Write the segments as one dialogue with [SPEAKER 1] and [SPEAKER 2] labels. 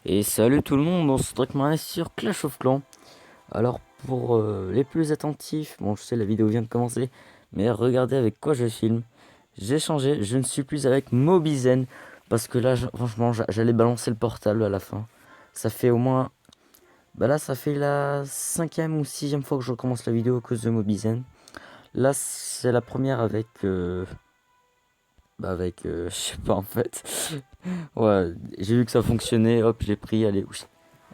[SPEAKER 1] Et salut tout le monde, on se retrouve sur Clash of Clans. Alors pour les plus attentifs, bon je sais la vidéo vient de commencer, mais regardez avec quoi je filme. J'ai changé, je ne suis plus avec Mobizen, parce que là franchement j'allais balancer le portable à la fin. Ça fait au moins, bah là ça fait la 5e ou 6e fois que je recommence la vidéo à cause de Mobizen. Là c'est la première avec, je sais pas en fait. Ouais, j'ai vu que ça fonctionnait, hop, j'ai pris, allez,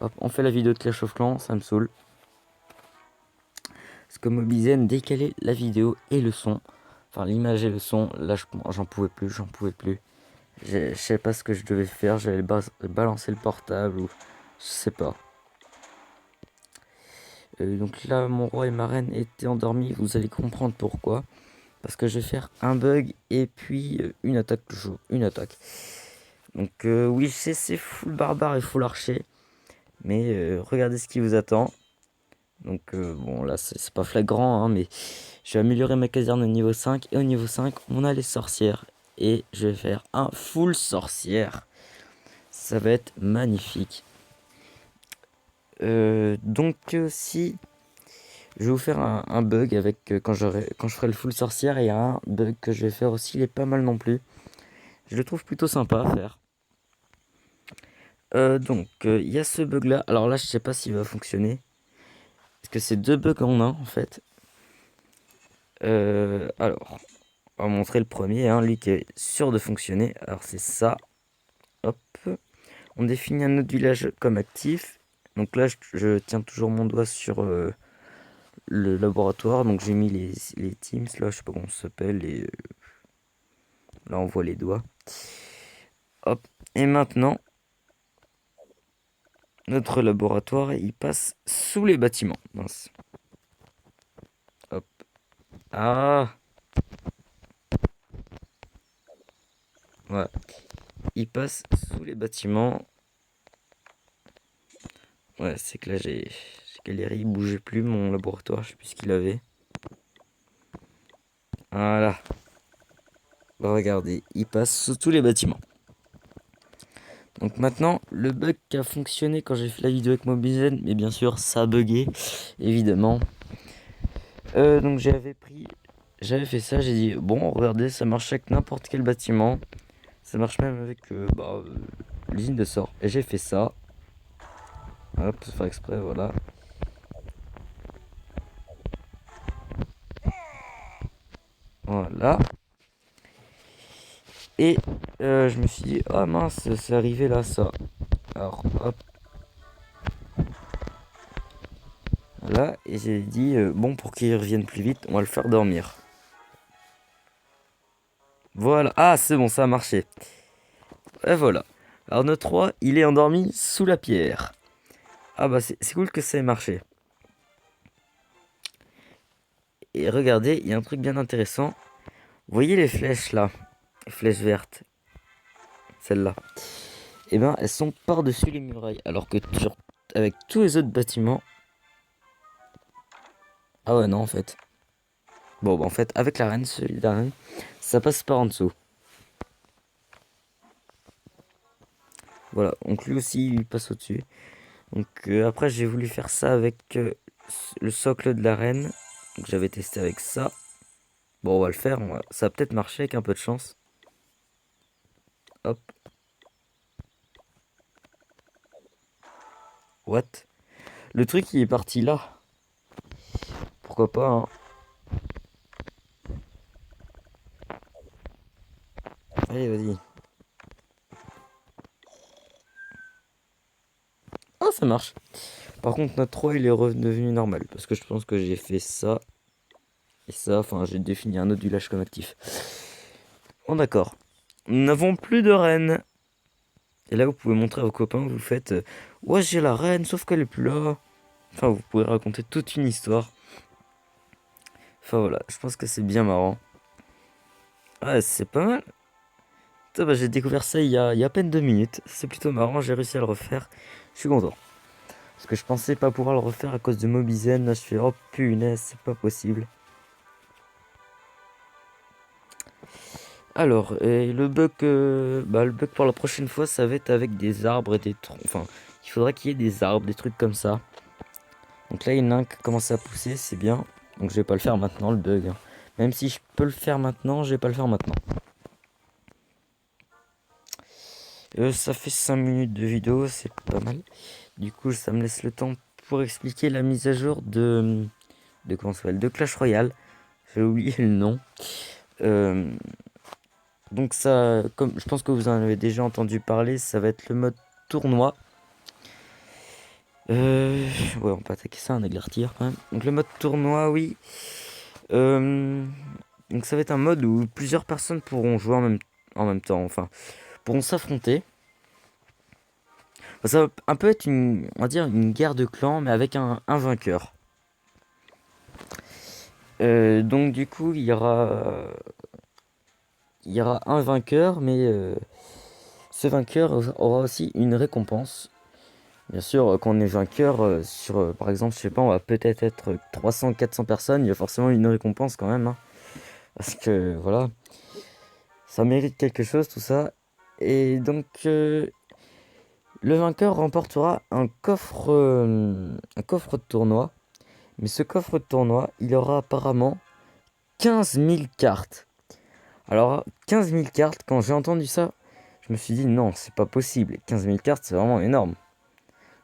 [SPEAKER 1] hop, on fait la vidéo de Clash of Clans, ça me saoule. Parce que Mobizen décalait la vidéo et le son, enfin l'image et le son, là j'en pouvais plus, j'en pouvais plus. Je sais pas ce que je devais faire, j'allais balancer le portable ou je sais pas. Donc là, mon roi et ma reine étaient endormis, vous allez comprendre pourquoi. Parce que je vais faire un bug et puis une attaque, une attaque. Donc oui, je sais, c'est full barbare et full archer. Mais regardez ce qui vous attend. Donc bon, là c'est pas flagrant, hein, mais je vais améliorer ma caserne au niveau 5. Et au niveau 5, on a les sorcières. Et je vais faire un full sorcière. Ça va être magnifique. Donc si je vais vous faire un bug avec quand je ferai le full sorcière. Et un bug que je vais faire aussi, il est pas mal non plus. Je le trouve plutôt sympa à faire. Donc il y a ce bug là. Alors là je sais pas s'il va fonctionner. Parce que c'est deux bugs en un en fait. Alors, on va montrer le premier, hein, lui qui est sûr de fonctionner. Alors c'est ça. Hop. On définit un autre village comme actif. Donc là, je tiens toujours mon doigt sur le laboratoire. Donc j'ai mis les Teams, là, je sais pas comment ça s'appelle. Là, on voit les doigts. Hop. Et maintenant, notre laboratoire, il passe sous les bâtiments. Mince. Hop. Ah. Ouais. Il passe sous les bâtiments. Ouais, c'est que là, j'ai galéré. Il bougeait plus mon laboratoire. Je sais plus ce qu'il avait. Voilà. Bah, regardez, il passe sous tous les bâtiments. Donc maintenant, le bug qui a fonctionné quand j'ai fait la vidéo avec Mobizen, mais bien sûr, ça a bugué, évidemment. Donc j'avais fait ça, j'ai dit, bon, regardez, ça marche avec n'importe quel bâtiment. Ça marche même avec l'usine de sort. Et j'ai fait ça. Hop, faut faire exprès, voilà. Voilà. Et je me suis dit, ah mince, c'est arrivé là, ça. Alors, hop, voilà. Et j'ai dit, bon, pour qu'il revienne plus vite, on va le faire dormir. Voilà. Ah, c'est bon, ça a marché. Et voilà. Alors notre roi, il est endormi sous la pierre. Ah bah c'est cool que ça ait marché. Et regardez, il y a un truc bien intéressant. Vous voyez les flèches là, les flèches vertes, celles-là. Et ben elles sont par-dessus les murailles. Alors que avec tous les autres bâtiments. Ah ouais non en fait. Bon bah en fait avec la reine, celui de la reine, ça passe par en dessous. Voilà, donc lui aussi il passe au-dessus. Donc après j'ai voulu faire ça avec le socle de la reine. Donc j'avais testé avec ça. Bon, on va le faire. Ça va peut-être marcher avec un peu de chance. Hop. What? Le truc, il est parti là. Pourquoi pas, hein. Allez, vas-y. Ah, ça marche. Par contre, notre roi, il est redevenu normal. Parce que je pense que j'ai fait ça et ça. Enfin, j'ai défini un autre village comme actif. Bon, d'accord. Nous n'avons plus de reine. Et là, vous pouvez montrer à vos copains. Vous faites ouais, j'ai la reine, sauf qu'elle est plus là. Enfin, vous pouvez raconter toute une histoire. Enfin, voilà. Je pense que c'est bien marrant. Ouais, c'est pas mal. Putain, bah, j'ai découvert ça il y a à peine 2 minutes. C'est plutôt marrant, j'ai réussi à le refaire. Je suis content. Parce que je pensais pas pouvoir le refaire à cause de Mobizen. Là, je fais oh punaise, c'est pas possible. Alors, et le bug pour la prochaine fois, ça va être avec des arbres et des troncs. Enfin, il faudra qu'il y ait des arbres, des trucs comme ça. Donc là, il y en a un qui commence à pousser, c'est bien. Donc je vais pas le faire maintenant, le bug, hein. Même si je peux le faire maintenant, je vais pas le faire maintenant. Ça fait 5 minutes de vidéo, c'est pas mal. Du coup, ça me laisse le temps pour expliquer la mise à jour de comment ça s'appelle, de Clash Royale. J'ai oublié le nom. Euh, donc ça, comme je pense que vous en avez déjà entendu parler, ça va être le mode tournoi. Ouais, on peut attaquer ça, un éclairtir quand même. Donc le mode tournoi, oui. Euh, donc ça va être un mode où plusieurs personnes pourront jouer en même temps, enfin, pourront s'affronter. Enfin, ça va un peu être on va dire une guerre de clans, mais avec un vainqueur. Donc du coup, il y aura un vainqueur, mais ce vainqueur aura aussi une récompense. Bien sûr, quand on est vainqueur, par exemple, je sais pas, on va peut-être être 300, 400 personnes, il y a forcément une récompense quand même, hein. Parce que, voilà, ça mérite quelque chose, tout ça. Et donc, le vainqueur remportera un coffre de tournoi. Mais ce coffre de tournoi, il aura apparemment 15 000 cartes. Alors, 15 000 cartes, quand j'ai entendu ça, je me suis dit non, c'est pas possible. 15 000 cartes, c'est vraiment énorme.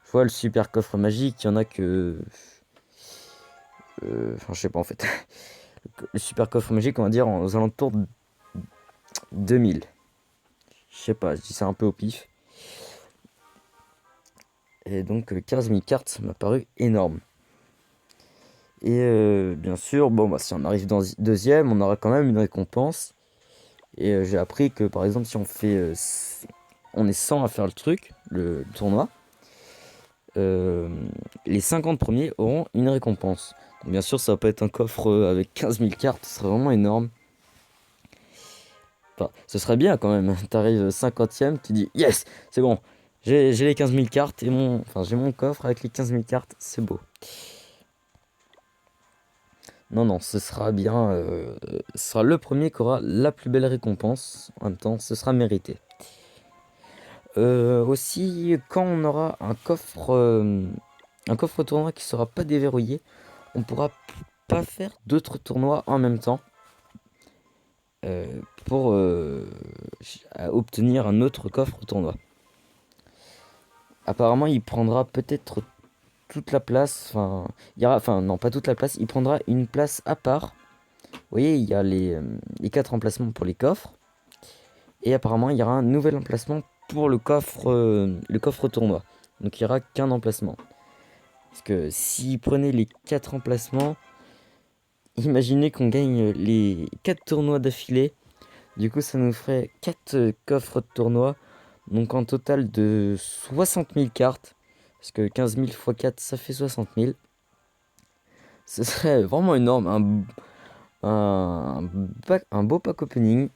[SPEAKER 1] Je vois le super coffre magique, il y en a que. Enfin, je sais pas en fait. Le super coffre magique, on va dire aux alentours de 2000. Je sais pas, je dis ça un peu au pif. Et donc 15 000 cartes, ça m'a paru énorme. Et bien sûr, bon, bah, si on arrive dans deuxième, on aura quand même une récompense. Et j'ai appris que par exemple, si on est 100 à faire le truc, le tournoi, euh, les 50 premiers auront une récompense. Donc, bien sûr, ça va pas être un coffre avec 15 000 cartes, ce serait vraiment énorme. Enfin, ce serait bien quand même. T'arrives 50e, tu dis yes, c'est bon, j'ai les 15 000 cartes et j'ai mon coffre avec les 15 000 cartes, c'est beau. Non, non, ce sera bien. Ce sera le premier qui aura la plus belle récompense. En même temps, ce sera mérité. Aussi, quand on aura un coffre tournoi qui sera pas déverrouillé, on pourra pas faire d'autres tournois en même temps pour obtenir un autre coffre tournoi. Apparemment, il prendra peut-être toute la place. Enfin, il y aura, enfin non, pas toute la place. Il prendra une place à part. Vous voyez, il y a les 4 emplacements pour les coffres. Et apparemment, il y aura un nouvel emplacement pour le coffre tournoi. Donc il n'y aura qu'un emplacement. Parce que s'il prenait les 4 emplacements, imaginez qu'on gagne les 4 tournois d'affilée. Du coup, ça nous ferait 4 coffres de tournoi. Donc en total de 60 000 cartes. Parce que 15 000 x 4, ça fait 60 000. Ce serait vraiment énorme. Un beau pack opening.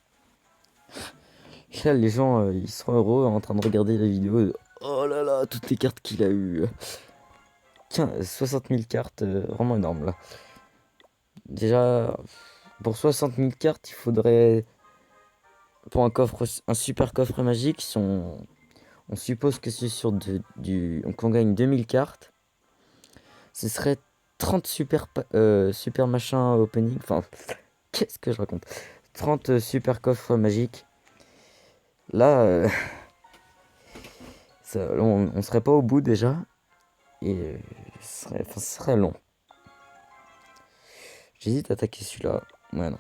[SPEAKER 1] Et là, les gens, ils seront heureux en train de regarder la vidéo. Oh là là, toutes les cartes qu'il a eues. 60 000 cartes, vraiment énorme là. Déjà, pour 60 000 cartes, il faudrait, pour un super coffre magique, si on suppose que c'est sur qu'on gagne 2000 cartes, ce serait 30 super machin opening. Enfin, qu'est-ce que je raconte? 30 super coffres magiques. Là, on serait pas au bout déjà. Et ce serait long. J'hésite à attaquer celui-là. Ouais, non.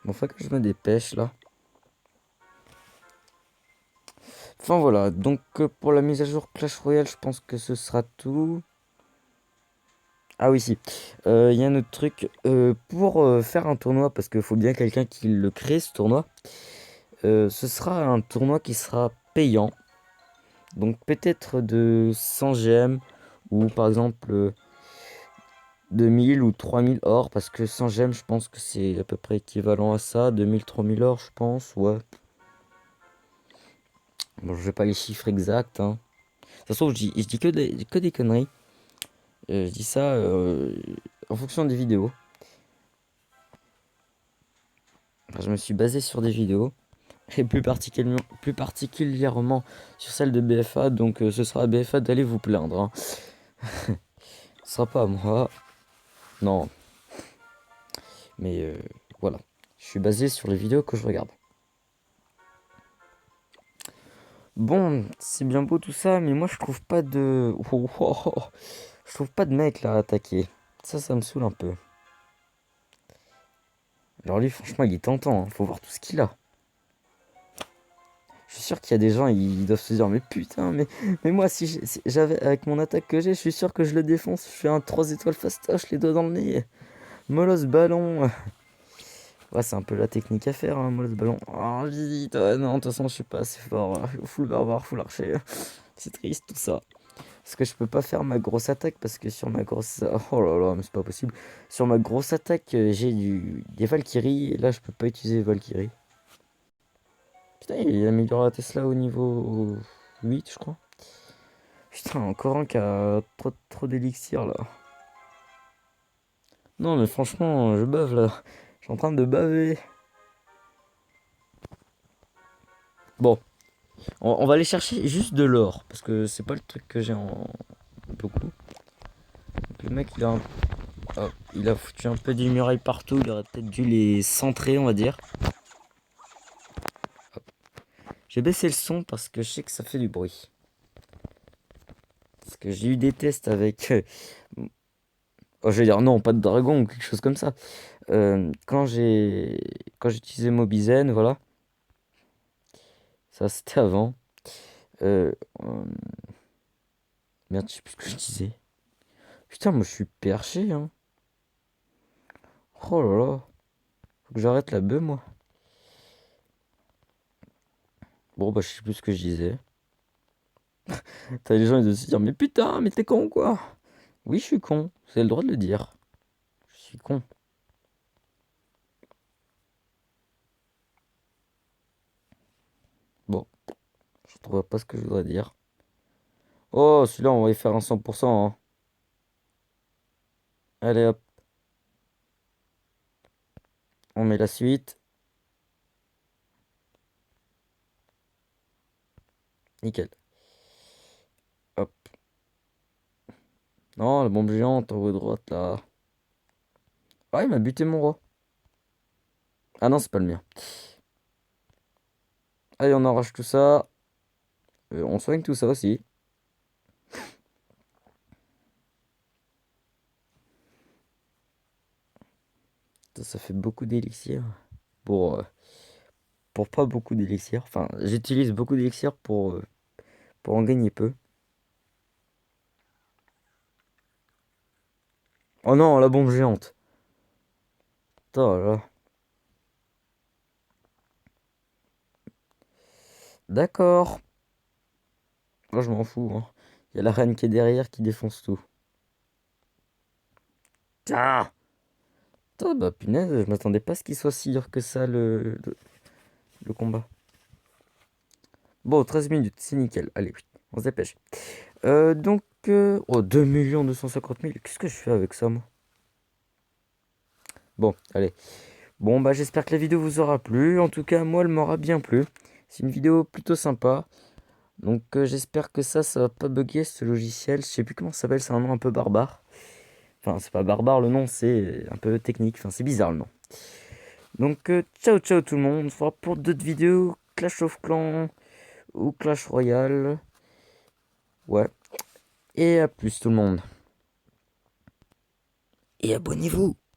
[SPEAKER 1] Bon, faut que je me dépêche là. Enfin voilà, donc pour la mise à jour Clash Royale, je pense que ce sera tout. Ah oui, si. Il y a un autre truc. Pour faire un tournoi, parce qu'il faut bien quelqu'un qui le crée, ce tournoi, ce sera un tournoi qui sera payant. Donc peut-être de 100 gemmes, ou par exemple 2000 ou 3000 or, parce que 100 gemmes, je pense que c'est à peu près équivalent à ça. 2000, 3000 or, je pense, ouais. Bon, je n'ai pas les chiffres exacts, hein. Ça se trouve, je dis que des conneries. Je dis ça en fonction des vidéos. Enfin, je me suis basé sur des vidéos. Et plus particulièrement sur celle de BFA. Donc ce sera à BFA d'aller vous plaindre. Hein. Ce sera pas à moi. Non. Mais voilà. Je suis basé sur les vidéos que je regarde. Bon, c'est bien beau tout ça, mais moi je trouve pas de... Je trouve pas de mec là à attaquer. Ça me saoule un peu. Alors lui, franchement, il est tentant. Hein. Faut voir tout ce qu'il a. Je suis sûr qu'il y a des gens, ils doivent se dire, mais putain, mais moi, si j'avais, avec mon attaque que j'ai, je suis sûr que je le défonce. Je fais un 3 étoiles fastoche, les doigts dans le nez. Molosse ballon. Ouais, c'est un peu la technique à faire, hein, molosse ballon. Oh, vite. Non, de toute façon, je suis pas assez fort. Full barbare, full archer. C'est triste tout ça. Parce que je peux pas faire ma grosse attaque parce que sur ma grosse... Oh là là, mais c'est pas possible. Sur ma grosse attaque, j'ai des Valkyries. Et là, je peux pas utiliser Valkyrie. Putain, il améliore la Tesla au niveau 8, je crois. Putain, encore un qui a trop d'élixir là. Non, mais franchement, je bave là. Je suis en train de baver. Bon, on va aller chercher juste de l'or. Parce que c'est pas le truc que j'ai en beaucoup. Donc, le mec, il a foutu un peu des murailles partout. Il aurait peut-être dû les centrer, on va dire. J'ai baissé le son parce que je sais que ça fait du bruit. Parce que j'ai eu des tests avec... Oh, je vais dire non, pas de dragon ou quelque chose comme ça. Quand j'utilisais Mobizen, voilà. Ça, c'était avant. Euh, euh, Merde, je sais plus ce que je disais. Putain, moi, je suis perché, hein. Oh là là. Faut que j'arrête la bœuf, moi. Bon, bah, je sais plus ce que je disais. T'as les gens, ils doivent se dire, mais putain, mais t'es con, quoi. Oui, je suis con. Vous avez le droit de le dire. Je suis con. Bon, je trouve pas ce que je voudrais dire. Oh, celui-là, on va y faire un 100%, hein. Allez, hop. On met la suite. Nickel. Hop. Non, la bombe géante en haut à droite, là. Ah, il m'a buté mon roi. Ah non, c'est pas le mien. Allez, on arrache tout ça. On soigne tout ça aussi. Ça fait beaucoup d'élixir. Pour pas beaucoup d'élixir. Enfin, j'utilise beaucoup d'élixir pour en gagner peu. Oh non, la bombe géante. Oh là. D'accord. Moi, je m'en fous. Hein. Il y a la reine qui est derrière qui défonce tout. Ah! Putain, bah punaise, je m'attendais pas à ce qu'il soit si dur que ça le combat. Bon, 13 minutes, c'est nickel. Allez, oui, on se dépêche. Oh, 2 250 000. Qu'est-ce que je fais avec ça, moi? Bon, allez. Bon, bah, j'espère que la vidéo vous aura plu. En tout cas, moi, elle m'aura bien plu. C'est une vidéo plutôt sympa. Donc, j'espère que ça va pas bugger ce logiciel. Je sais plus comment ça s'appelle, c'est un nom un peu barbare. Enfin, c'est pas barbare le nom, c'est un peu technique. Enfin, c'est bizarre le nom. Donc, ciao, ciao tout le monde. On se voit pour d'autres vidéos. Clash of Clans ou Clash Royale. Ouais. Et à plus tout le monde. Et abonnez-vous.